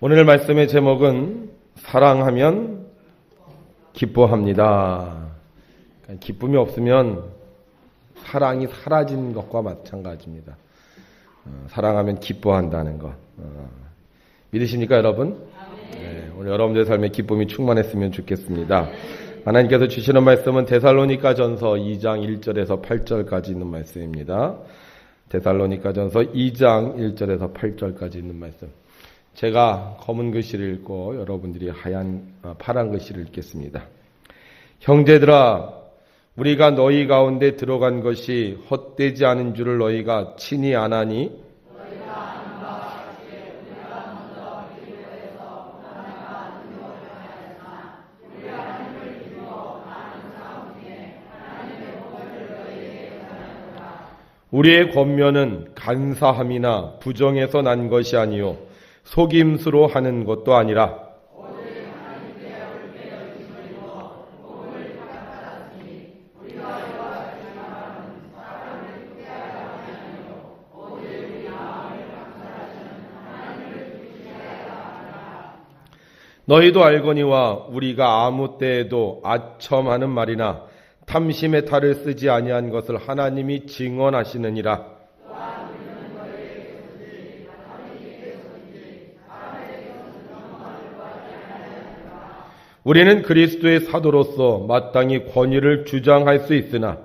오늘 말씀의 제목은 사랑하면 기뻐합니다. 기쁨이 없으면 사랑이 사라진 것과 마찬가지입니다. 사랑하면 기뻐한다는 것. 믿으십니까, 여러분? 네, 오늘 여러분들의 삶에 기쁨이 충만했으면 좋겠습니다. 하나님께서 주시는 말씀은 데살로니가전서 2장 1절에서 8절까지 있는 말씀입니다. 데살로니가전서 2장 1절에서 8절까지 있는 말씀. 제가 검은 글씨를 읽고 여러분들이 파란 글씨를 읽겠습니다. 형제들아, 우리가 너희 가운데 들어간 것이 헛되지 않은 줄을 너희가 친히 아나니 우리의 권면은 간사함이나 부정에서 난 것이 아니요 속임수로 하는 것도 아니라 너희도 알거니와 우리가 아무 때에도 아첨하는 말이나 탐심의 탈을 쓰지 아니한 것을 하나님이 증언하시느니라. 우리는 그리스도의 사도로서 마땅히 권위를 주장할 수 있으나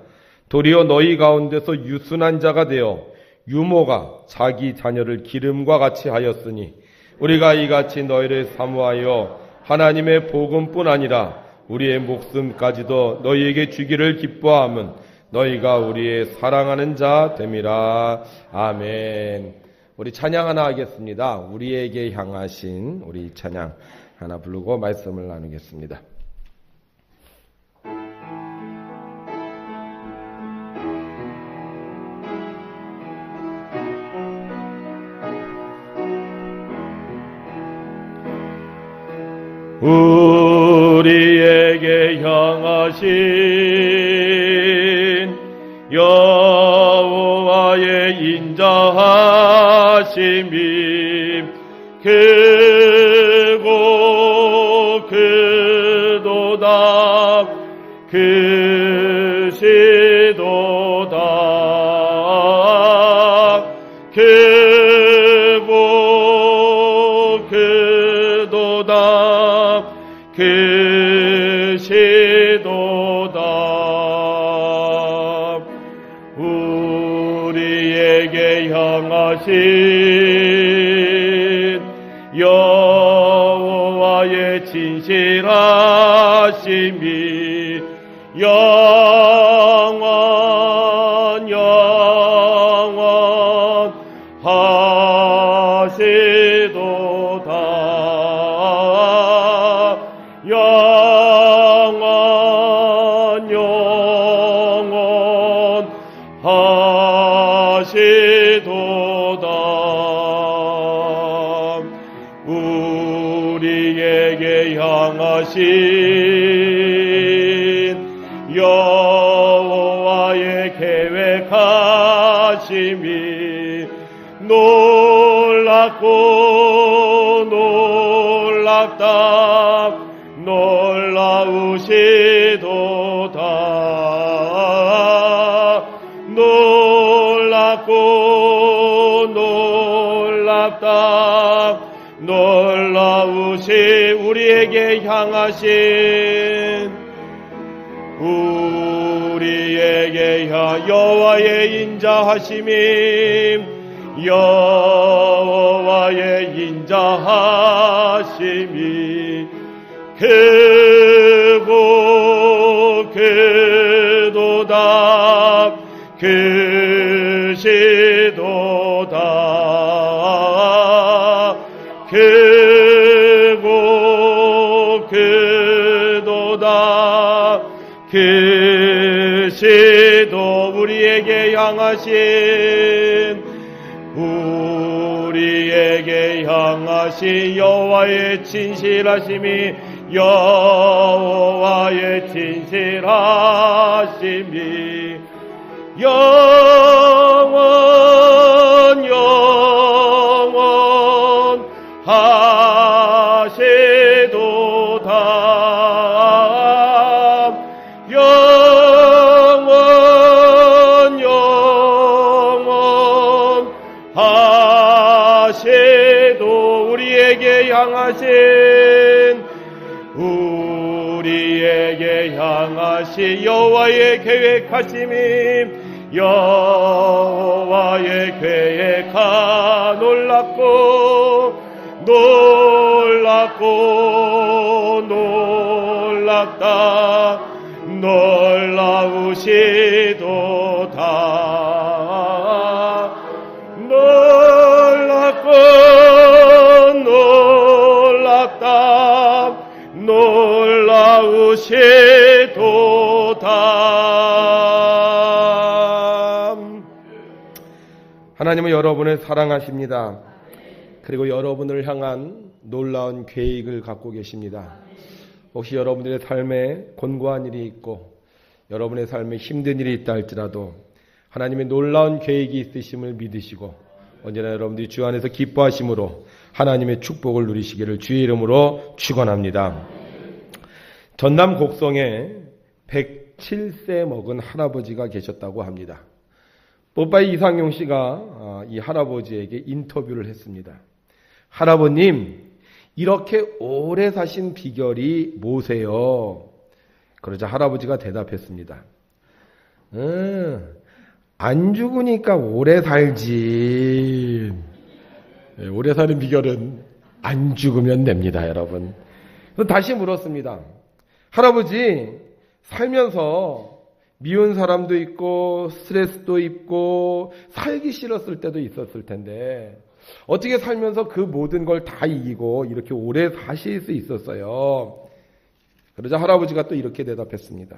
도리어 너희 가운데서 유순한 자가 되어 유모가 자기 자녀를 기름과 같이 하였으니 우리가 이같이 너희를 사모하여 하나님의 복음뿐 아니라 우리의 목숨까지도 너희에게 주기를 기뻐함은 너희가 우리의 사랑하는 자 됨이라. 아멘. 우리 찬양 하나 하겠습니다. 우리에게 향하신 우리 찬양 하나 부르고 말씀을 나누겠습니다. 우리에게 향하신 여호와의 인자하심이 크고 크도다 크시도다 크고 크도다 크시도다. 우리에게 향하신 여호와의 진실하심이 영원 하시도다. 영원 하시도다. 우리에게 향하신 여호와의 계획하심이 놀랍고 놀랍다 놀라우시도다. 놀랍고 놀랍다 놀라우시. 우리에게 향하신 우리에게 여호와의 인자하심이 여호와의 인자하심이 크고 크도다 크시도다 크고 크도다 크시도. 우리에게 향하신 여호와의 진실하심이 여호와의 진실하심이 영원 영원 하 하시도 우리에게 향하신 여호와의 계획하심이 여호와의 계획하 놀랍다 놀라우시도다 놀랍다 놀라우시도다. 하나님은 여러분을 사랑하십니다. 그리고 여러분을 향한 놀라운 계획을 갖고 계십니다. 혹시 여러분들의 삶에 곤고한 일이 있고 여러분의 삶에 힘든 일이 있다 할지라도 하나님의 놀라운 계획이 있으심을 믿으시고 언제나 여러분들이 주 안에서 기뻐하심으로 하나님의 축복을 누리시기를 주의 이름으로 축원합니다. 전남 곡성에 107세 먹은 할아버지가 계셨다고 합니다. 뽀빠이 이상용 씨가 이 할아버지에게 인터뷰를 했습니다. 할아버님, 이렇게 오래 사신 비결이 뭐세요? 그러자 할아버지가 대답했습니다. 안 죽으니까 오래 살지. 오래 사는 비결은 안 죽으면 됩니다, 여러분. 다시 물었습니다. 할아버지, 살면서 미운 사람도 있고 스트레스도 있고 살기 싫었을 때도 있었을 텐데 어떻게 살면서 그 모든 걸 다 이기고 이렇게 오래 사실 수 있었어요? 그러자 할아버지가 또 이렇게 대답했습니다.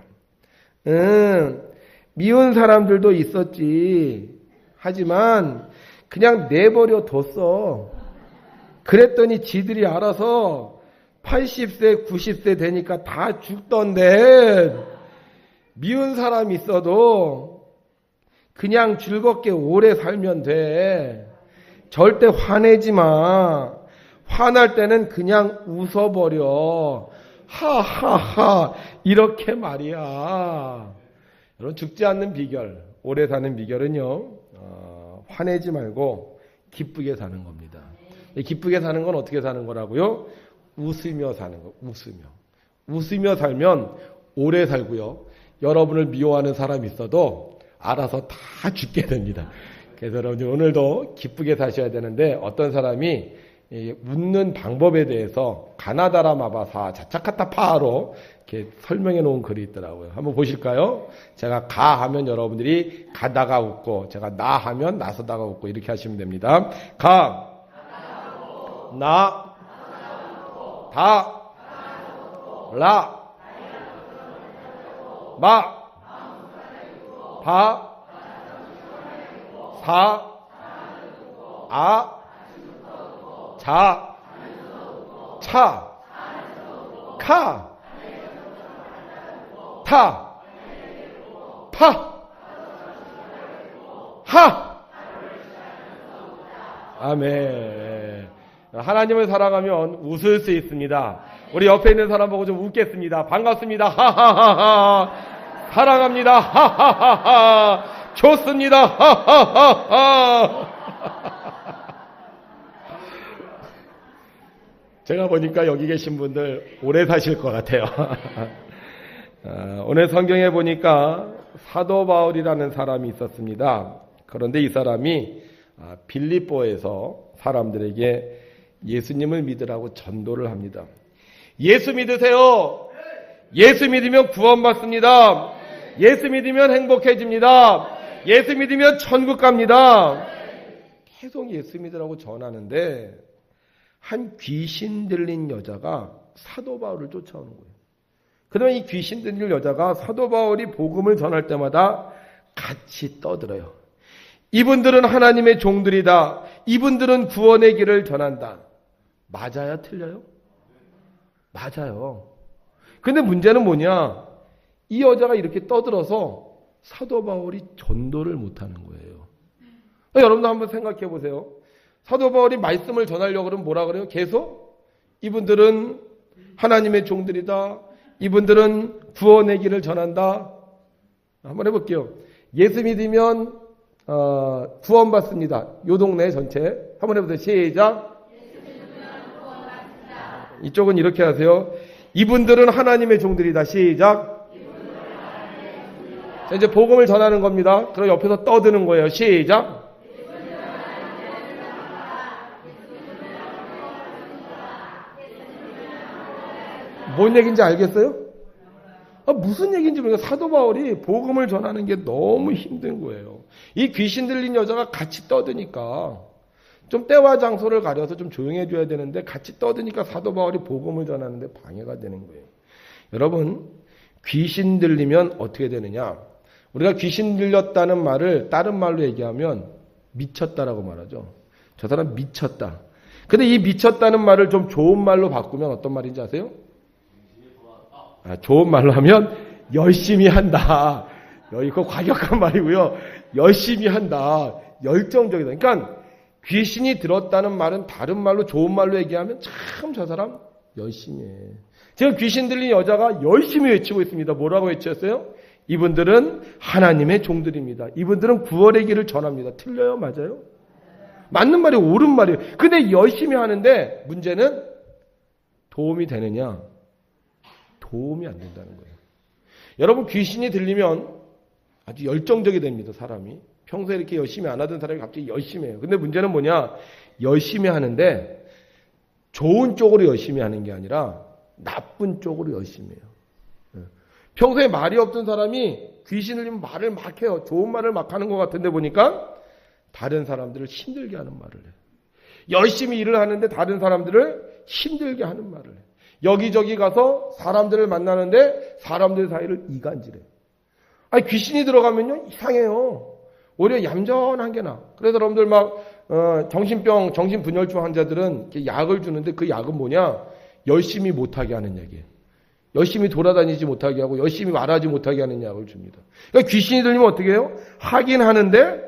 미운 사람들도 있었지. 하지만 그냥 내버려 뒀어. 그랬더니 지들이 알아서 80세, 90세 되니까 다 죽던데 미운 사람 있어도 그냥 즐겁게 오래 살면 돼. 절대 화내지 마. 화날 때는 그냥 웃어버려. 하하하 이렇게 말이야. 여러분, 죽지 않는 비결, 오래 사는 비결은요, 화내지 말고 기쁘게 사는 겁니다. 기쁘게 사는 건 어떻게 사는 거라고요? 웃으며 사는 거. 웃으며 살면 오래 살고요. 여러분을 미워하는 사람이 있어도 알아서 다 죽게 됩니다. 그래서 여러분들 오늘도 기쁘게 사셔야 되는데 어떤 사람이 웃는 방법에 대해서 가나다라 마바사 자차카타 파로 이렇게 설명해 놓은 글이 있더라고요. 한번 보실까요? 제가 가 하면 여러분들이 가다가 웃고 제가 나 하면 나서다가 웃고 이렇게 하시면 됩니다. 가, 나, 다, 라, 마, 바, 사, 아, 자, 차, 카, 타, 파, 하. 아멘. 하나님을 사랑하면 웃을 수 있습니다. 우리 옆에 있는 사람 보고 좀 웃겠습니다. 반갑습니다. 하하하하. 사랑합니다. 하하하하. 좋습니다. 하하하하. 제가 보니까 여기 계신 분들 오래 사실 것 같아요. 오늘 성경에 보니까 사도 바울이라는 사람이 있었습니다. 그런데 이 사람이 빌립보에서 사람들에게 예수님을 믿으라고 전도를 합니다. 예수 믿으세요. 예수 믿으면 구원받습니다. 예수 믿으면 행복해집니다. 예수 믿으면 천국 갑니다. 계속 예수 믿으라고 전하는데 한 귀신 들린 여자가 사도 바울을 쫓아오는 거예요. 그러면 이 귀신 들린 여자가 사도 바울이 복음을 전할 때마다 같이 떠들어요. 이분들은 하나님의 종들이다. 이분들은 구원의 길을 전한다. 맞아요? 틀려요? 맞아요. 근데 문제는 뭐냐? 이 여자가 이렇게 떠들어서 사도 바울이 전도를 못하는 거예요. 여러분도 한번 생각해 보세요. 사도 바울이 말씀을 전하려고 그러면 뭐라 그래요? 계속 이분들은 하나님의 종들이다. 이분들은 구원의 길을 전한다. 한번 해볼게요. 예수 믿으면 구원받습니다. 요 동네 전체. 한번 해보세요. 시작. 이쪽은 이렇게 하세요. 이분들은 하나님의 종들이다. 시작. 자, 이제 복음을 전하는 겁니다. 그럼 옆에서 떠드는 거예요. 시작. 뭔 얘기인지 알겠어요? 무슨 얘기인지 모르겠어요. 사도 바울이 복음을 전하는 게 너무 힘든 거예요. 이 귀신 들린 여자가 같이 떠드니까 좀 때와 장소를 가려서 좀 조용해 줘야 되는데 같이 떠드니까 사도 바울이 복음을 전하는데 방해가 되는 거예요. 여러분, 귀신 들리면 어떻게 되느냐? 우리가 귀신 들렸다는 말을 다른 말로 얘기하면 미쳤다라고 말하죠. 저 사람 미쳤다. 근데 이 미쳤다는 말을 좀 좋은 말로 바꾸면 어떤 말인지 아세요? 좋은 말로 하면 열심히 한다. 이거 과격한 말이고요. 열심히 한다. 열정적이다. 그러니까 귀신이 들었다는 말은 다른 말로 좋은 말로 얘기하면 참 저 사람 열심히 해. 지금 귀신 들린 여자가 열심히 외치고 있습니다. 뭐라고 외쳤어요? 이분들은 하나님의 종들입니다. 이분들은 구원의 길을 전합니다. 틀려요? 맞아요? 맞는 말이에요. 옳은 말이에요. 근데 열심히 하는데 문제는 도움이 되느냐? 도움이 안 된다는 거예요. 여러분, 귀신이 들리면 아주 열정적이 됩니다. 사람이. 평소에 이렇게 열심히 안 하던 사람이 갑자기 열심히 해요. 근데 문제는 뭐냐? 열심히 하는데 좋은 쪽으로 열심히 하는 게 아니라 나쁜 쪽으로 열심히 해요. 평소에 말이 없던 사람이 귀신 들리면 말을 막 해요. 좋은 말을 막 하는 것 같은데 보니까 다른 사람들을 힘들게 하는 말을 해요. 열심히 일을 하는데 다른 사람들을 힘들게 하는 말을 해요. 여기저기 가서 사람들을 만나는데 사람들 사이를 이간질해요. 아니, 귀신이 들어가면요, 이상해요. 오히려 얌전한 게 나아. 그래서 여러분들 정신병, 정신분열증 환자들은 약을 주는데 그 약은 뭐냐? 열심히 못하게 하는 약이에요. 열심히 돌아다니지 못하게 하고 열심히 말하지 못하게 하는 약을 줍니다. 그러니까 귀신이 들리면 어떻게 해요? 하긴 하는데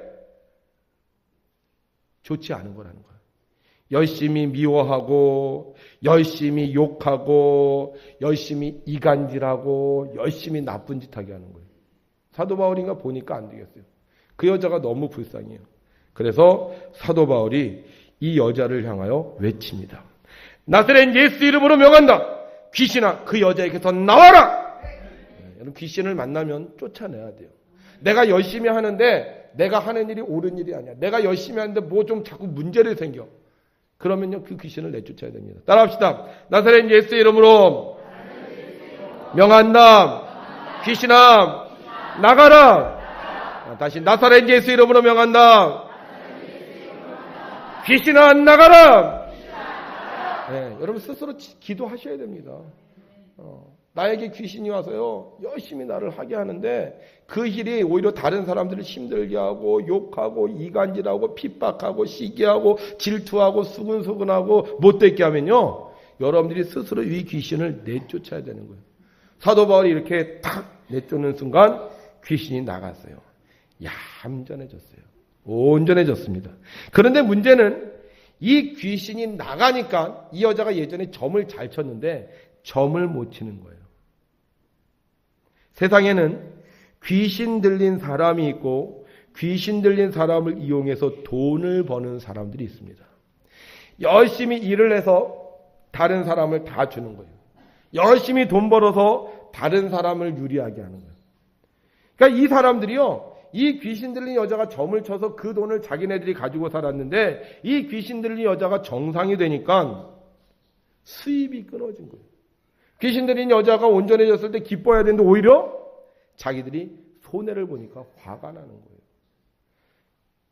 좋지 않은 거라는 거예요. 열심히 미워하고 열심히 욕하고 열심히 이간질하고 열심히 나쁜 짓 하게 하는 거예요. 사도 바울인가 보니까 안 되겠어요. 그 여자가 너무 불쌍해요. 그래서 사도 바울이 이 여자를 향하여 외칩니다. 나사렛 예수 이름으로 명한다. 귀신아, 그 여자에게서 나와라. 여러분, 귀신을 만나면 쫓아내야 돼요. 내가 열심히 하는데 내가 하는 일이 옳은 일이 아니야. 내가 열심히 하는데 뭐 좀 자꾸 문제를 생겨. 그러면요, 그 귀신을 내쫓아야 됩니다. 따라합시다. 나사렛 예수 이름으로 명한다. 귀신아, 나가라. 다시 나사렛 예수 이름으로 명한다. 귀신아, 나가라. 네, 여러분 스스로 기도하셔야 됩니다. 나에게 귀신이 와서요, 열심히 나를 하게 하는데 그 일이 오히려 다른 사람들을 힘들게 하고 욕하고 이간질하고 핍박하고 시기하고 질투하고 수근수근하고 못되게 하면요, 여러분들이 스스로 이 귀신을 내쫓아야 되는 거예요. 사도 바울이 이렇게 탁 내쫓는 순간 귀신이 나갔어요. 얌전해졌어요. 온전해졌습니다. 그런데 문제는 이 귀신이 나가니까 이 여자가 예전에 점을 잘 쳤는데 점을 못 치는 거예요. 세상에는 귀신 들린 사람이 있고 귀신 들린 사람을 이용해서 돈을 버는 사람들이 있습니다. 열심히 일을 해서 다른 사람을 다 주는 거예요. 열심히 돈 벌어서 다른 사람을 유리하게 하는 거예요. 그러니까 이 사람들이요, 이 귀신 들린 여자가 점을 쳐서 그 돈을 자기네들이 가지고 살았는데 이 귀신 들린 여자가 정상이 되니까 수입이 끊어진 거예요. 귀신 들린 여자가 온전해졌을 때 기뻐해야 되는데 오히려 자기들이 손해를 보니까 화가 나는 거예요.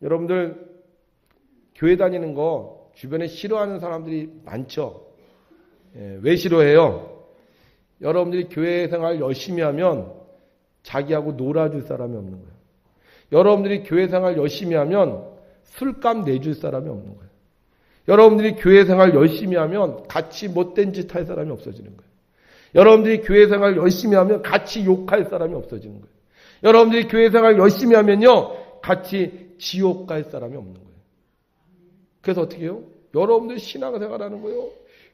여러분들 교회 다니는 거 주변에 싫어하는 사람들이 많죠. 왜 싫어해요? 여러분들이 교회 생활 열심히 하면 자기하고 놀아줄 사람이 없는 거예요. 여러분들이 교회 생활 열심히 하면 술값 내줄 사람이 없는 거예요. 여러분들이 교회 생활 열심히 하면 같이 못된 짓 할 사람이 없어지는 거예요. 여러분들이 교회 생활 열심히 하면 같이 욕할 사람이 없어지는 거예요. 여러분들이 교회 생활 열심히 하면요, 같이 지옥 갈 사람이 없는 거예요. 그래서 어떻게 해요? 여러분들이 신앙생활 하는 거예요,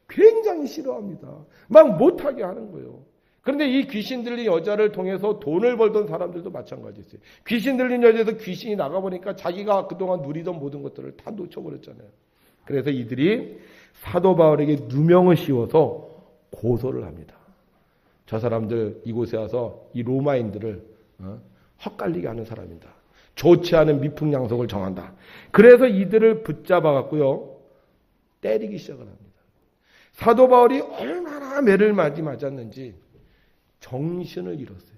굉장히 싫어합니다. 막 못하게 하는 거예요. 그런데 이 귀신 들린 여자를 통해서 돈을 벌던 사람들도 마찬가지였어요. 귀신 들린 여자에서 귀신이 나가보니까 자기가 그동안 누리던 모든 것들을 다 놓쳐버렸잖아요. 그래서 이들이 사도 바울에게 누명을 씌워서 고소를 합니다. 저 사람들 이곳에 와서 이 로마인들을 헛갈리게 하는 사람이다. 좋지 않은 미풍양속을 정한다. 그래서 이들을 붙잡아 갖고요, 때리기 시작을 합니다. 사도 바울이 얼마나 매를 많이 맞았는지 정신을 잃었어요.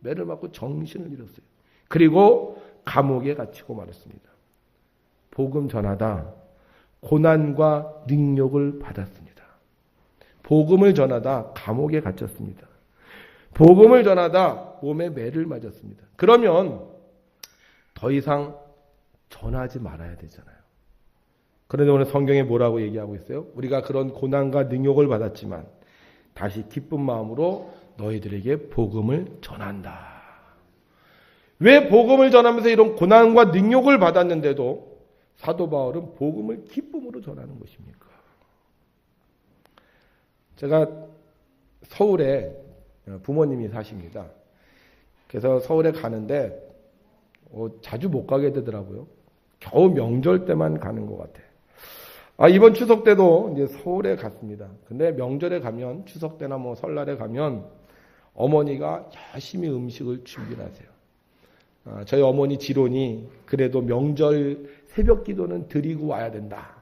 매를 맞고 정신을 잃었어요. 그리고 감옥에 갇히고 말았습니다. 복음 전하다 고난과 능력을 받았습니다. 복음을 전하다 감옥에 갇혔습니다. 복음을 전하다 몸에 매를 맞았습니다. 그러면 더 이상 전하지 말아야 되잖아요. 그런데 오늘 성경에 뭐라고 얘기하고 있어요? 우리가 그런 고난과 능욕을 받았지만 다시 기쁜 마음으로 너희들에게 복음을 전한다. 왜 복음을 전하면서 이런 고난과 능욕을 받았는데도 사도 바울은 복음을 기쁨으로 전하는 것입니까? 제가 서울에 부모님이 사십니다. 그래서 서울에 가는데 자주 못 가게 되더라고요. 겨우 명절 때만 가는 것 같아요. 이번 추석 때도 이제 서울에 갔습니다. 근데 명절에 가면, 추석 때나 뭐 설날에 가면 어머니가 열심히 음식을 준비를 하세요. 저희 어머니 지론이 그래도 명절 새벽 기도는 드리고 와야 된다.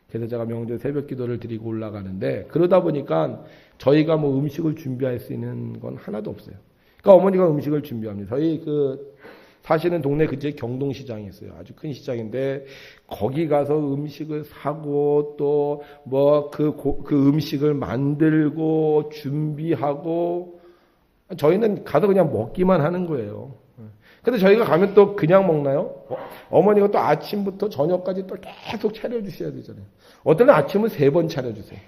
그래서 제가 명절 새벽 기도를 드리고 올라가는데, 그러다 보니까 저희가 뭐 음식을 준비할 수 있는 건 하나도 없어요. 그러니까 어머니가 음식을 준비합니다. 저희 사시는 동네 근처에 경동시장이 있어요. 아주 큰 시장인데 거기 가서 음식을 사고 또 뭐 그 음식을 만들고 준비하고, 저희는 가서 그냥 먹기만 하는 거예요. 근데 저희가 가면 또 그냥 먹나요? 어머니가 또 아침부터 저녁까지 또 계속 차려주셔야 되잖아요. 어떤 아침은 3번 차려주세요.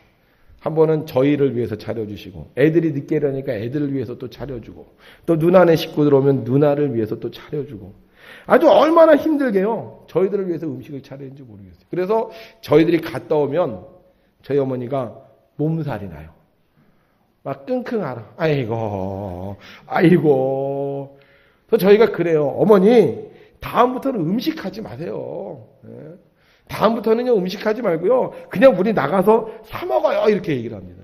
한 번은 저희를 위해서 차려주시고, 애들이 늦게 일어나니까 애들을 위해서 또 차려주고, 또 누나네 식구들 오면 누나를 위해서 또 차려주고, 아주 얼마나 힘들게요. 저희들을 위해서 음식을 차리는지 모르겠어요. 그래서 저희들이 갔다 오면 저희 어머니가 몸살이 나요. 막 끙끙 앓아. 아이고. 그래서 저희가 그래요. 어머니, 다음부터는 음식하지 마세요. 다음부터는요, 음식하지 말고요, 그냥 우리 나가서 사 먹어요. 이렇게 얘기를 합니다.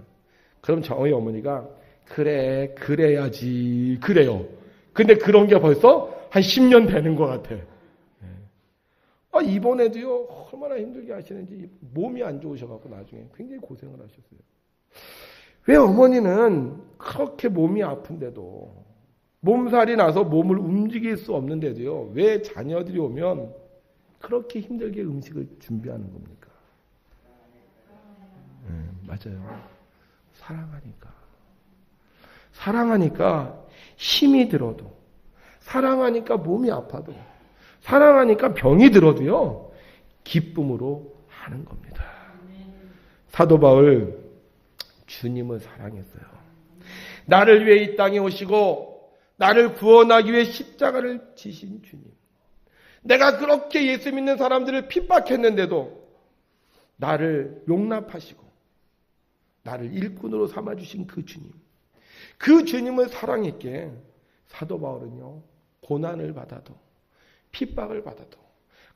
그럼 저희 어머니가 그래야지. 그래요. 근데 그런 게 벌써 한 10년 되는 것 같아. 이번에도요, 얼마나 힘들게 하시는지, 몸이 안 좋으셔갖고 나중에 굉장히 고생을 하셨어요. 왜 어머니는 그렇게 몸이 아픈데도, 몸살이 나서 몸을 움직일 수 없는데도요, 왜 자녀들이 오면 그렇게 힘들게 음식을 준비하는 겁니까? 맞아요. 사랑하니까 힘이 들어도, 사랑하니까 몸이 아파도, 사랑하니까 병이 들어도요, 기쁨으로 하는 겁니다. 사도 바울, 주님을 사랑했어요. 나를 위해 이 땅에 오시고 나를 구원하기 위해 십자가를 지신 주님. 내가 그렇게 예수 믿는 사람들을 핍박했는데도 나를 용납하시고 나를 일꾼으로 삼아주신 그 주님. 그 주님을 사랑했기에 사도 바울은요, 고난을 받아도, 핍박을 받아도,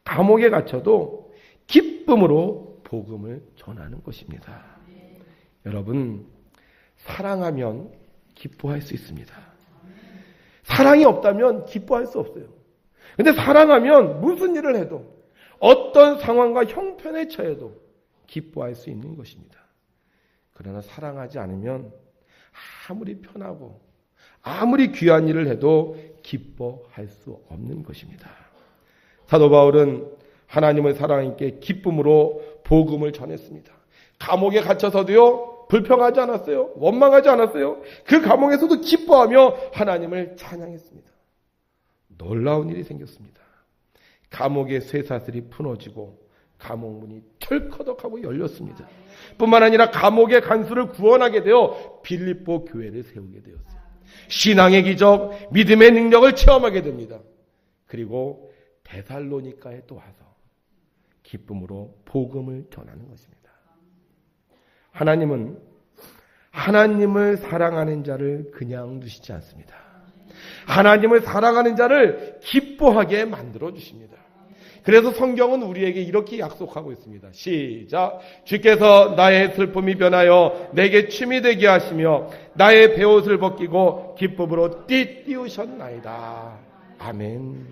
감옥에 갇혀도 기쁨으로 복음을 전하는 것입니다. 여러분, 사랑하면 기뻐할 수 있습니다. 사랑이 없다면 기뻐할 수 없어요. 근데 사랑하면 무슨 일을 해도, 어떤 상황과 형편에 처해도 기뻐할 수 있는 것입니다. 그러나 사랑하지 않으면 아무리 편하고 아무리 귀한 일을 해도 기뻐할 수 없는 것입니다. 사도 바울은 하나님을 사랑하기에 기쁨으로 복음을 전했습니다. 감옥에 갇혀서도요, 불평하지 않았어요. 원망하지 않았어요. 그 감옥에서도 기뻐하며 하나님을 찬양했습니다. 놀라운 일이 생겼습니다. 감옥의 쇠사슬이 풀어지고 감옥문이 털커덕하고 열렸습니다. 뿐만 아니라 감옥의 간수를 구원하게 되어 빌립보 교회를 세우게 되었어요. 신앙의 기적, 믿음의 능력을 체험하게 됩니다. 그리고 데살로니가에 또 와서 기쁨으로 복음을 전하는 것입니다. 하나님을 사랑하는 자를 그냥 두시지 않습니다. 하나님을 사랑하는 자를 기뻐하게 만들어 주십니다. 그래서 성경은 우리에게 이렇게 약속하고 있습니다. 시작. 주께서 나의 슬픔이 변하여 내게 춤이 되게 하시며 나의 베옷을 벗기고 기쁨으로 띠띠우셨나이다. 아멘.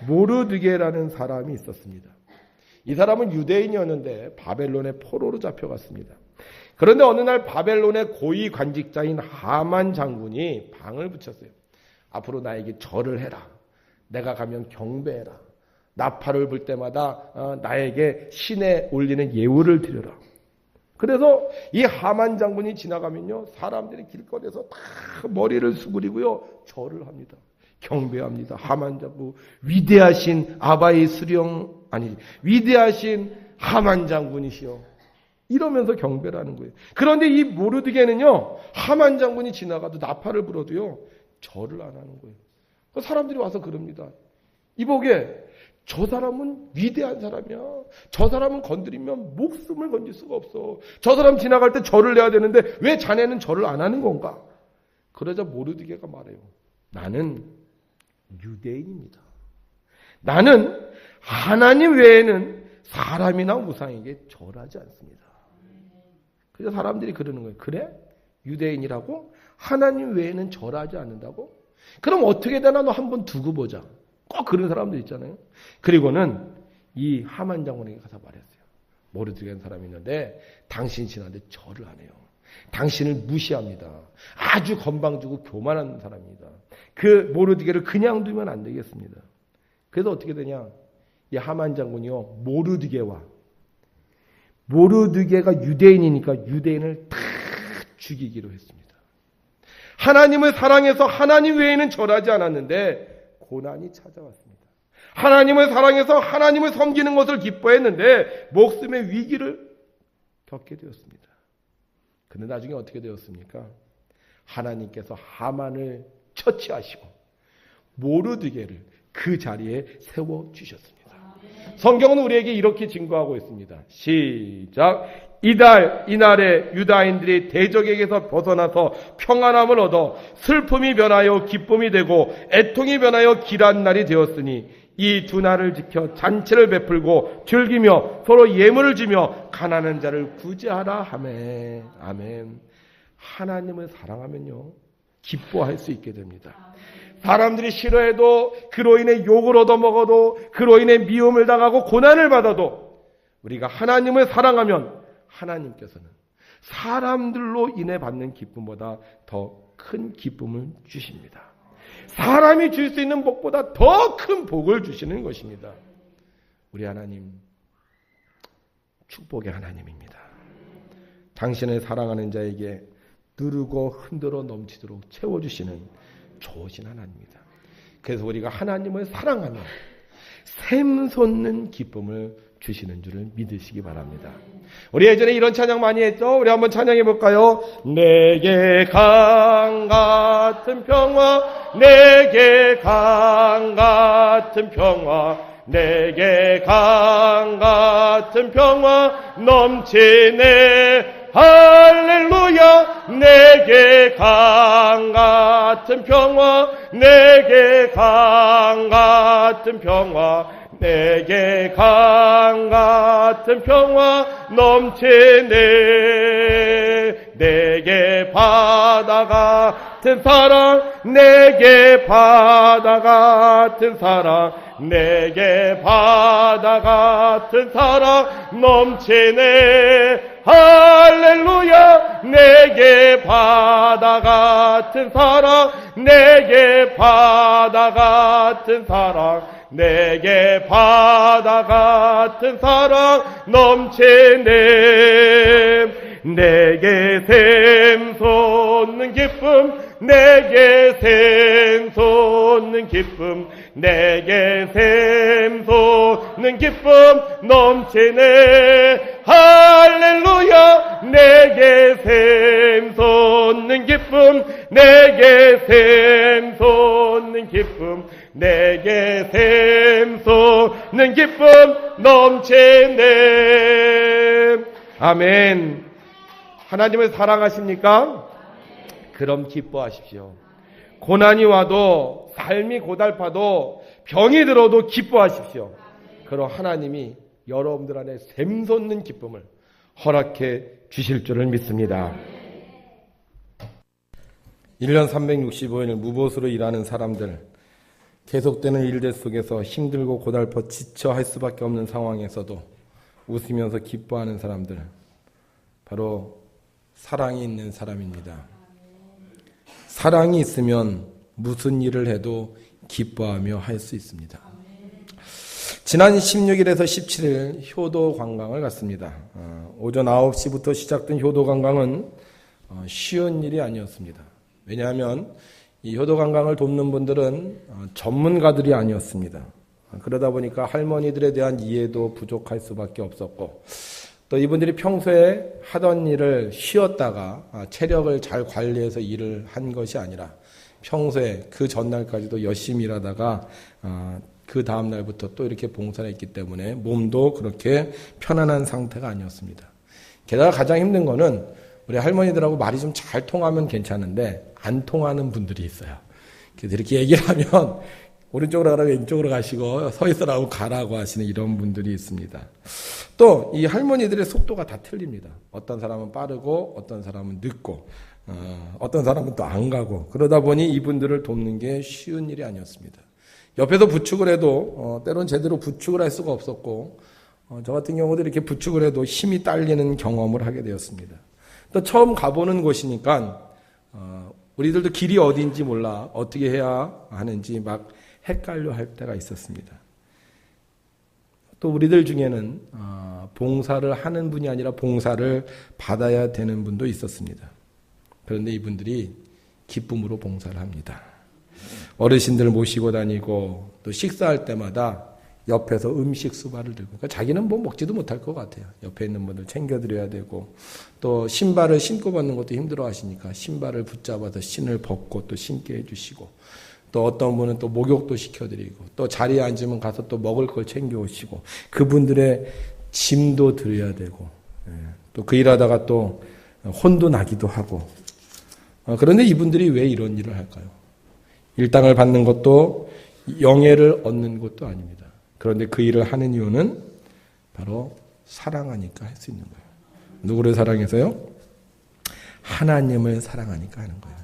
모르드게라는 사람이 있었습니다. 이 사람은 유대인이었는데 바벨론의 포로로 잡혀갔습니다. 그런데 어느 날 바벨론의 고위 관직자인 하만 장군이 방을 붙였어요. 앞으로 나에게 절을 해라. 내가 가면 경배해라. 나팔을 불 때마다 나에게 신에 올리는 예우를 드려라. 그래서 이 하만 장군이 지나가면요, 사람들이 길거리에서 다 머리를 수그리고요, 절을 합니다. 경배합니다. 하만 장군, 위대하신 아바이 수령, 아니, 위대하신 하만 장군이시여. 이러면서 경배를 하는 거예요. 그런데 이 모르드게는요, 하만 장군이 지나가도 나팔을 불어도요, 절을 안 하는 거예요. 사람들이 와서 그럽니다. 이보게, 저 사람은 위대한 사람이야. 저 사람은 건드리면 목숨을 건질 수가 없어. 저 사람 지나갈 때 절을 해야 되는데 왜 자네는 절을 안 하는 건가? 그러자 모르드게가 말해요. 나는 유대인입니다. 나는 하나님 외에는 사람이나 우상에게 절하지 않습니다. 그래서 사람들이 그러는 거예요. 그래? 유대인이라고? 하나님 외에는 절하지 않는다고? 그럼 어떻게 되나 너 한번 두고 보자. 꼭 그런 사람들 있잖아요. 그리고는 이 하만 장군에게 가서 말했어요. 모르드게라는 사람이 있는데 당신이 지나는데 절을 안 해요. 당신을 무시합니다. 아주 건방지고 교만한 사람입니다. 그 모르드게를 그냥 두면 안 되겠습니다. 그래서 어떻게 되냐? 이 하만 장군이요, 모르드게가 유대인이니까 유대인을 다 죽이기로 했습니다. 하나님을 사랑해서 하나님 외에는 절하지 않았는데 고난이 찾아왔습니다. 하나님을 사랑해서 하나님을 섬기는 것을 기뻐했는데 목숨의 위기를 겪게 되었습니다. 그런데 나중에 어떻게 되었습니까? 하나님께서 하만을 처치하시고 모르드게를 그 자리에 세워주셨습니다. 성경은 우리에게 이렇게 증거하고 있습니다. 시작. 이날에 유다인들이 대적에게서 벗어나서 평안함을 얻어 슬픔이 변하여 기쁨이 되고 애통이 변하여 길한 날이 되었으니 이 두 날을 지켜 잔치를 베풀고 즐기며 서로 예물을 주며 가난한 자를 구제하라 하매. 아멘. 하나님을 사랑하면요, 기뻐할 수 있게 됩니다. 사람들이 싫어해도, 그로 인해 욕을 얻어먹어도, 그로 인해 미움을 당하고 고난을 받아도 우리가 하나님을 사랑하면 하나님께서는 사람들로 인해 받는 기쁨보다 더 큰 기쁨을 주십니다. 사람이 줄 수 있는 복보다 더 큰 복을 주시는 것입니다. 우리 하나님, 축복의 하나님입니다. 당신을 사랑하는 자에게 누르고 흔들어 넘치도록 채워주시는 좋으신 하나님입니다. 그래서 우리가 하나님을 사랑하면 샘솟는 기쁨을 주시는 줄을 믿으시기 바랍니다. 우리 예전에 이런 찬양 많이 했죠? 우리 한번 찬양해 볼까요? 내게 강 같은 평화, 내게 강 같은 평화, 내게 강 같은 평화 넘치네 할렐루야. 내게 강 같은 평화, 내게 강 같은 평화, 내게 강 같은 평화 넘치네. 내게 바다 같은 사랑, 내게 바다 같은 사랑, 내게 바다 같은 사랑 넘치네 할렐루야. 내게 바다 같은 사랑, 내게 바다 같은 사랑, 내게 바다 같은 사랑 넘치네. 내게 샘솟는 기쁨, 내게 샘솟는 기쁨, 내게 샘솟는 기쁨 넘치네 할렐루야. 내게 샘솟는 기쁨, 내게 샘솟는 기쁨, 내게 샘솟는 기쁨 넘치네. 아멘. 하나님을 사랑하십니까? 그럼 기뻐하십시오. 고난이 와도 삶이 고달파도 병이 들어도 기뻐하십시오. 그럼 하나님이 여러분들 안에 샘솟는 기쁨을 허락해 주실 줄을 믿습니다. 1년 365일 무보수로 일하는 사람들, 계속되는 일들 속에서 힘들고 고달퍼 지쳐 할 수밖에 없는 상황에서도 웃으면서 기뻐하는 사람들, 바로 사랑이 있는 사람입니다. 사랑이 있으면 무슨 일을 해도 기뻐하며 할 수 있습니다. 지난 16일에서 17일 효도 관광을 갔습니다. 오전 9시부터 시작된 효도 관광은 쉬운 일이 아니었습니다. 왜냐하면 이 효도 관광을 돕는 분들은 전문가들이 아니었습니다. 그러다 보니까 할머니들에 대한 이해도 부족할 수밖에 없었고, 또 이분들이 평소에 하던 일을 쉬었다가 체력을 잘 관리해서 일을 한 것이 아니라 평소에 그 전날까지도 열심히 일하다가 그 다음 날부터 또 이렇게 봉사를 했기 때문에 몸도 그렇게 편안한 상태가 아니었습니다. 게다가 가장 힘든 거는 우리 할머니들하고 말이 좀 잘 통하면 괜찮은데 안 통하는 분들이 있어요. 그래서 이렇게 얘기를 하면 오른쪽으로 가라 왼쪽으로 가시고 서 있으라고 가라고 하시는 이런 분들이 있습니다. 또 이 할머니들의 속도가 다 틀립니다. 어떤 사람은 빠르고 어떤 사람은 늦고 어떤 사람은 또 안 가고, 그러다 보니 이분들을 돕는 게 쉬운 일이 아니었습니다. 옆에서 부축을 해도 때론 제대로 부축을 할 수가 없었고, 저 같은 경우도 이렇게 부축을 해도 힘이 딸리는 경험을 하게 되었습니다. 또 처음 가보는 곳이니까 우리들도 길이 어디인지 몰라 어떻게 해야 하는지 막 헷갈려 할 때가 있었습니다. 또 우리들 중에는 봉사를 하는 분이 아니라 봉사를 받아야 되는 분도 있었습니다. 그런데 이분들이 기쁨으로 봉사를 합니다. 어르신들 모시고 다니고 또 식사할 때마다 옆에서 음식 수발을 들고, 그러니까 자기는 뭐 먹지도 못할 것 같아요. 옆에 있는 분들 챙겨드려야 되고, 또 신발을 신고 받는 것도 힘들어 하시니까 신발을 붙잡아서 신을 벗고 또 신게 해주시고, 또 어떤 분은 또 목욕도 시켜드리고, 또 자리에 앉으면 가서 또 먹을 걸 챙겨오시고, 그분들의 짐도 드려야 되고, 또 그 일하다가 또 혼도 나기도 하고. 그런데 이분들이 왜 이런 일을 할까요? 일당을 받는 것도 영예를 얻는 것도 아닙니다. 그런데 그 일을 하는 이유는 바로 사랑하니까 할 수 있는 거예요. 누구를 사랑해서요? 하나님을 사랑하니까 하는 거예요.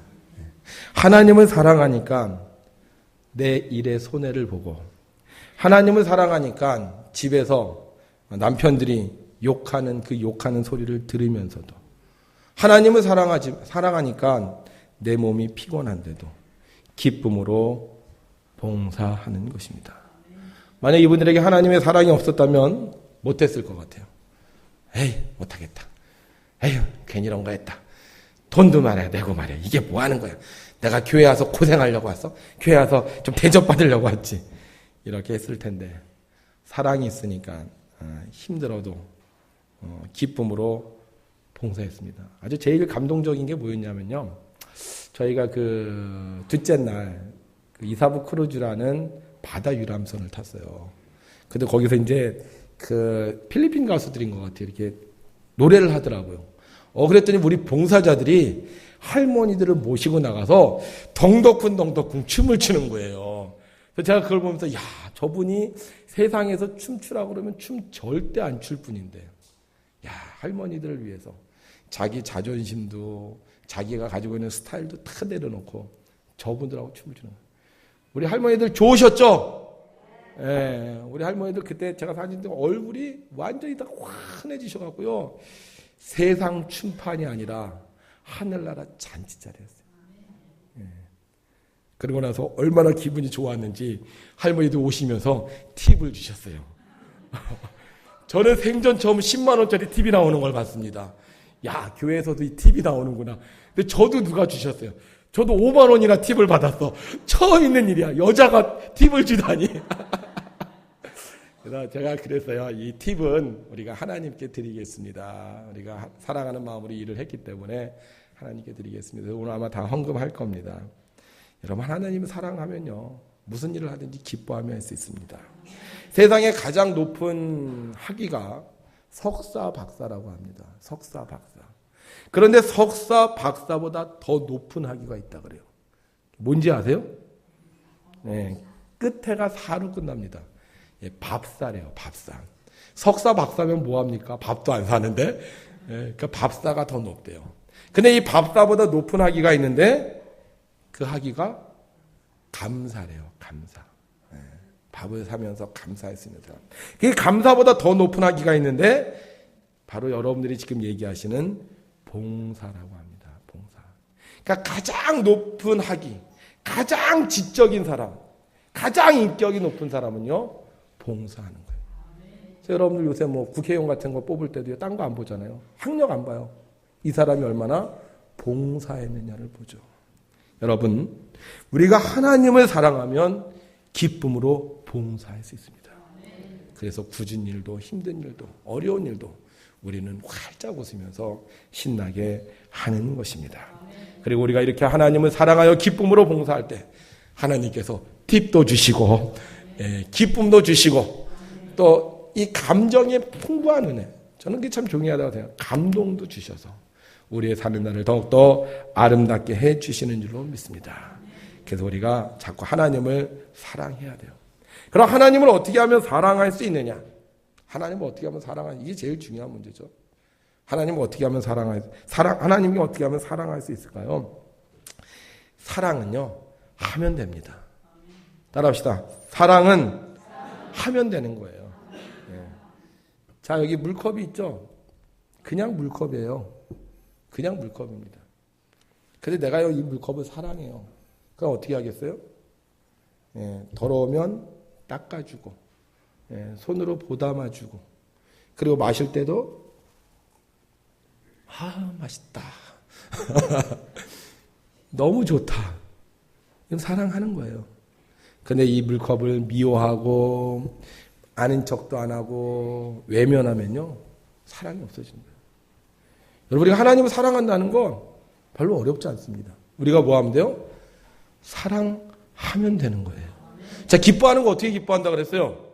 하나님을 사랑하니까 내 일의 손해를 보고, 하나님을 사랑하니까 집에서 남편들이 욕하는 그 욕하는 소리를 들으면서도, 하나님을 사랑하니까 내 몸이 피곤한데도 기쁨으로 봉사하는 것입니다. 만약 이분들에게 하나님의 사랑이 없었다면 못했을 것 같아요. 에이, 못하겠다. 에휴, 괜히 이런 거 했다. 돈도 말이야, 내고 말이야. 이게 뭐 하는 거야. 내가 교회 와서 고생하려고 왔어? 교회 와서 좀 대접받으려고 왔지. 이렇게 했을 텐데, 사랑이 있으니까 힘들어도 기쁨으로 봉사했습니다. 아주 제일 감동적인 게 뭐였냐면요. 저희가 그 둘째 날 이사부 크루즈라는 바다 유람선을 탔어요. 근데 거기서 이제 그 필리핀 가수들인 것 같아요. 이렇게 노래를 하더라고요. 그랬더니 우리 봉사자들이 할머니들을 모시고 나가서 덩덕쿵 춤을 추는 거예요. 그래서 제가 그걸 보면서, 야, 저분이 세상에서 춤추라고 그러면 춤 절대 안 출 뿐인데, 야, 할머니들을 위해서 자기 자존심도 자기가 가지고 있는 스타일도 다 내려놓고 저분들하고 춤을 추는 거예요. 우리 할머니들 좋으셨죠? 예, 우리 할머니들 그때 제가 사진 찍은 얼굴이 완전히 다 환해지셔갖고요. 세상 춤판이 아니라 하늘나라 잔치자리였어요. 예. 그러고 나서 얼마나 기분이 좋았는지 할머니들 오시면서 팁을 주셨어요. 저는 생전 처음 10만 원짜리 팁이 나오는 걸 봤습니다. 야, 교회에서도 이 팁이 나오는구나. 근데 저도 누가 주셨어요. 저도 5만 원이나 팁을 받았어. 처음 있는 일이야. 여자가 팁을 주다니. 그래서 제가 그랬어요. 이 팁은 우리가 하나님께 드리겠습니다. 우리가 사랑하는 마음으로 일을 했기 때문에 하나님께 드리겠습니다. 오늘 아마 다 헌금할 겁니다. 여러분, 하나님을 사랑하면요, 무슨 일을 하든지 기뻐하며 할 수 있습니다. 세상의 가장 높은 학위가 석사 박사라고 합니다. 석사 박사. 그런데 석사, 박사보다 더 높은 학위가 있다 그래요. 뭔지 아세요? 네, 끝에가 사로 끝납니다. 예, 밥사래요, 밥사. 석사, 박사면 뭐합니까? 밥도 안 사는데. 예, 그러니까 밥사가 더 높대요. 근데 이 밥사보다 높은 학위가 있는데 그 학위가 감사래요, 감사. 예, 밥을 사면서 감사할 수 있는 사람. 그 감사보다 더 높은 학위가 있는데 바로 여러분들이 지금 얘기하시는 봉사라고 합니다. 봉사. 그러니까 가장 높은 학위, 가장 지적인 사람, 가장 인격이 높은 사람은요, 봉사하는 거예요. 그래서 여러분들 요새 뭐 국회의원 같은 거 뽑을 때도 딴 거 안 보잖아요. 학력 안 봐요. 이 사람이 얼마나 봉사했느냐를 보죠. 여러분, 우리가 하나님을 사랑하면 기쁨으로 봉사할 수 있습니다. 그래서 굳은 일도 힘든 일도 어려운 일도 우리는 활짝 웃으면서 신나게 하는 것입니다. 그리고 우리가 이렇게 하나님을 사랑하여 기쁨으로 봉사할 때 하나님께서 팁도 주시고 기쁨도 주시고 또 이 감정의 풍부한 은혜, 저는 그게 참 중요하다고 생각해요. 감동도 주셔서 우리의 사는 날을 더욱더 아름답게 해주시는 줄로 믿습니다. 그래서 우리가 자꾸 하나님을 사랑해야 돼요. 그럼 하나님을 어떻게 하면 사랑할 수 있느냐? 하나님을 어떻게 하면 사랑하냐? 이게 제일 중요한 문제죠. 하나님을 어떻게 하면 하나님이 어떻게 하면 사랑할 수 있을까요? 사랑은요, 하면 됩니다. 따라합시다. 사랑은 하면 되는 거예요. 네. 자, 여기 물컵이 있죠? 그냥 물컵이에요. 그냥 물컵입니다. 근데 내가 이 물컵을 사랑해요. 그럼 어떻게 하겠어요? 더러우면 닦아주고, 손으로 보담아주고, 그리고 마실 때도 맛있다. 너무 좋다. 이건 사랑하는 거예요. 근데 이 물컵을 미워하고 아는 척도 안 하고 외면하면요, 사랑이 없어지는 거예요. 여러분, 우리가 하나님을 사랑한다는 건 별로 어렵지 않습니다. 우리가 뭐 하면 돼요? 사랑하면 되는 거예요. 자, 기뻐하는 거 어떻게 기뻐한다 그랬어요?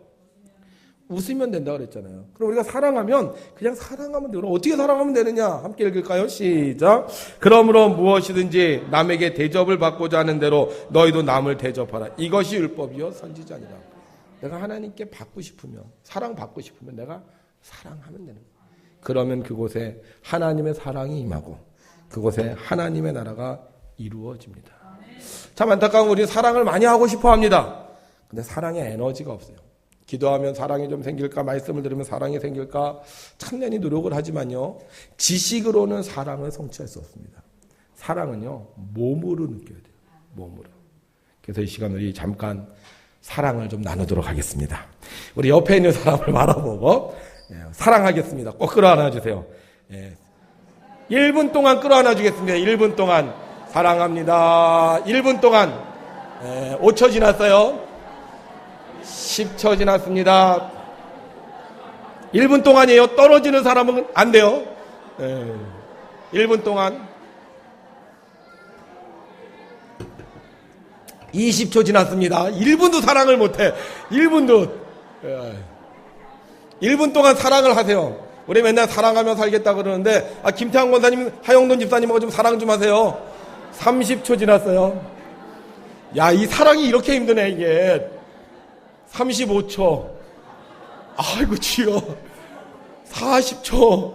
웃으면 된다 그랬잖아요. 그럼 우리가 사랑하면 그냥 사랑하면 돼요. 그럼 어떻게 사랑하면 되느냐? 함께 읽을까요? 시작. 그러므로 무엇이든지 남에게 대접을 받고자 하는 대로 너희도 남을 대접하라. 이것이 율법이요 선지자니라. 내가 하나님께 받고 싶으면, 사랑받고 싶으면 내가 사랑하면 되는 거예요. 그러면 그곳에 하나님의 사랑이 임하고 그곳에 하나님의 나라가 이루어집니다. 참 안타까운 우리 사랑을 많이 하고 싶어 합니다. 근데 사랑에 에너지가 없어요. 기도하면 사랑이 좀 생길까, 말씀을 들으면 사랑이 생길까 참연히 노력을 하지만요, 지식으로는 사랑을 성취할 수 없습니다. 사랑은요, 몸으로 느껴야 돼요. 몸으로. 그래서 이 시간 우리 잠깐 사랑을 좀 나누도록 하겠습니다. 우리 옆에 있는 사람을 바라보고 사랑하겠습니다. 꼭 끌어안아 주세요. 1분 동안 끌어안아 주겠습니다. 1분 동안 사랑합니다. 1분 동안 5초 지났어요. 10초 지났습니다. 1분 동안이에요. 떨어지는 사람은 안 돼요. 1분 동안. 20초 지났습니다. 1분도 사랑을 못해. 1분도. 1분 동안 사랑을 하세요. 우리 맨날 사랑하며 살겠다 그러는데, 김태환 권사님, 하영돈 집사님하고 좀 사랑 좀 하세요. 30초 지났어요. 야, 이 사랑이 이렇게 힘드네, 이게. 35초. 아이고, 주여. 40초.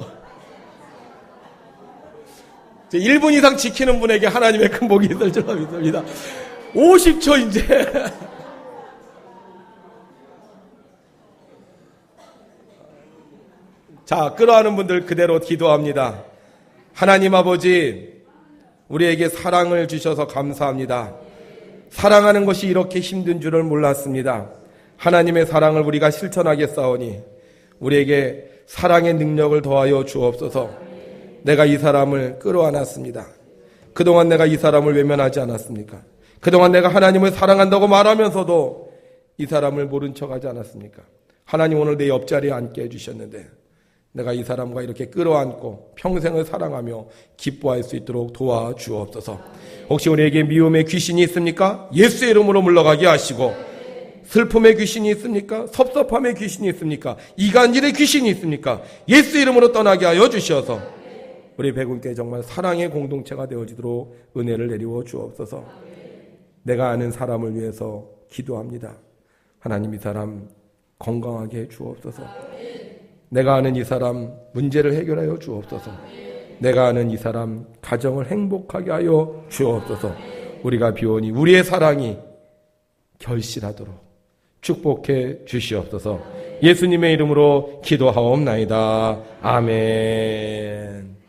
1분 이상 지키는 분에게 하나님의 큰 복이 있을 줄 믿습니다. 50초 이제. 자, 끌어안는 분들 그대로 기도합니다. 하나님 아버지, 우리에게 사랑을 주셔서 감사합니다. 사랑하는 것이 이렇게 힘든 줄을 몰랐습니다. 하나님의 사랑을 우리가 실천하겠사오니 우리에게 사랑의 능력을 더하여 주옵소서. 내가 이 사람을 끌어안았습니다. 그동안 내가 이 사람을 외면하지 않았습니까? 그동안 내가 하나님을 사랑한다고 말하면서도 이 사람을 모른 척하지 않았습니까? 하나님, 오늘 내 옆자리에 앉게 해주셨는데 내가 이 사람과 이렇게 끌어안고 평생을 사랑하며 기뻐할 수 있도록 도와주옵소서. 혹시 우리에게 미움의 귀신이 있습니까? 예수의 이름으로 물러가게 하시고, 슬픔의 귀신이 있습니까? 섭섭함의 귀신이 있습니까? 이간질의 귀신이 있습니까? 예수 이름으로 떠나게 하여 주셔서 우리 백운교회 정말 사랑의 공동체가 되어지도록 은혜를 내리워 주옵소서. 내가 아는 사람을 위해서 기도합니다. 하나님, 이 사람 건강하게 해 주옵소서. 내가 아는 이 사람 문제를 해결하여 주옵소서. 내가 아는 이 사람 가정을 행복하게 하여 주옵소서. 우리가 비오니 우리의 사랑이 결실하도록 축복해 주시옵소서. 예수님의 이름으로 기도하옵나이다. 아멘.